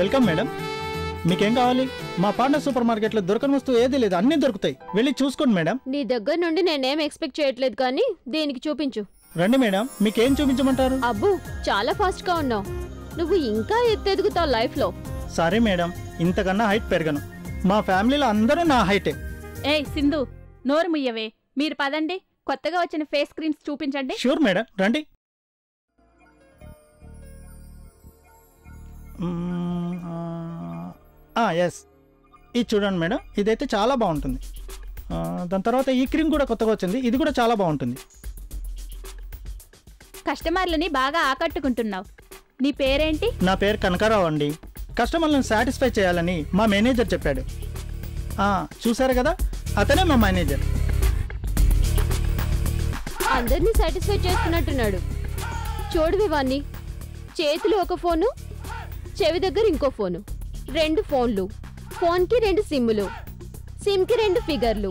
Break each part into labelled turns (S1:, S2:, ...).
S1: Welcome madam. మీకేం కావాలి? మా పార్ట్నర్ సూపర్ మార్కెట్లో దొరకని వస్తువు ఏది లేదు, అన్నీ దొరుకుతాయి. వెళ్ళి చూసుకోండి మేడం.
S2: నీ దగ్గర నుండి నేనేం ఎక్స్పెక్ట్ చేయట్లేదు, కానీ దీనికి చూపించు.
S1: రండి మేడం, మీకేం చూపించమంటారు?
S2: అబ్బు, చాలా ఫాస్ట్ గా ఉన్నావు. నువ్వు ఇంకా ఎత్తెదుగుతావు లైఫ్ లో.
S1: సారీ మేడం, ఇంతకన్నా హైట్ పెరగను. మా ఫ్యామిలీలో అందరూ నా హైటే.
S3: ఏయ్ సింధు, నోరు ముయ్యవే. మీరు పదండి, కొత్తగా వచ్చిన ఫేస్ క్రీమ్స్ చూపించండి.
S1: షూర్ మేడం, రండి. ఎస్, ఇది చూడండి మేడం, ఇదైతే చాలా బాగుంటుంది. దాని తర్వాత ఈ క్రీమ్ కూడా కొత్తగా వచ్చింది, ఇది కూడా చాలా బాగుంటుంది.
S3: కస్టమర్లని బాగా ఆకట్టుకుంటున్నావు. నీ పేరేంటి?
S1: నా పేరు కనకారావు అండి. కస్టమర్లను సాటిస్ఫై చేయాలని మా మేనేజర్ చెప్పాడు. చూసారు కదా, అతనే మా మేనేజర్.
S2: అందరినీ సాటిస్ఫై చేస్తున్నట్టున్నాడు. చూడు వివాన్ని, చేతిలో ఒక ఫోను, చెవి దగ్గర ఇంకో ఫోను, 2 ఫోన్లు, ఫోన్కి 2 సిమ్ములు, సిమ్కి 2 ఫిగర్లు.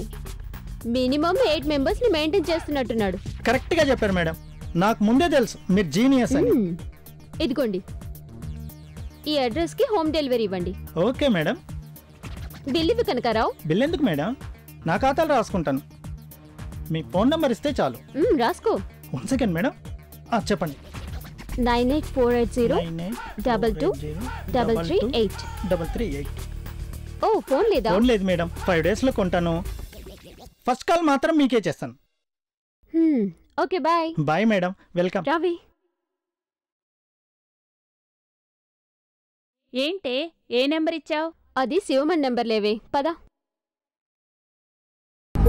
S2: మినిమం 8 మెంబర్స్ ని మెయింటైన్ చేస్తున్నట్టున్నాడు.
S1: కరెక్ట్ గా చెప్పారు మేడం, నాకు ముందే తెలుసు మీరు జీనియస్ అని.
S2: ఇదిగోండి, ఈ అడ్రస్ కి హోమ్ డెలివరీ ఇవ్వండి.
S1: Okay madam.
S2: బిల్ ఇవ్వు కనకారావు.
S1: బిల్ ఎందుకు మేడం, నా ఖాతాలో రాసుకుంటాను. మీ ఫోన్ నంబర్ ఇస్తే చాలు.
S2: రాసుకో.
S1: 1 సెకండ్ మేడం, చెప్పండి.
S2: 9848022338. ఓ, ఫోన్ లేదా?
S1: ఫోన్ లేదు మేడం, 5 days లో కొంటాను. ఫస్ట్ కాల్ మాత్రం మీకే చేస్తాను.
S2: Okay, bye.
S1: Bye madam, welcome.
S2: రావి.
S3: ఏంటే, ఏ నెంబర్ ఇచ్చావు?
S2: అది శివమన్ నెంబర్ లేవే, పద.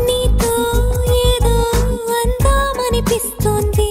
S4: నీతో ఏదో అందామనిపిస్తోంది.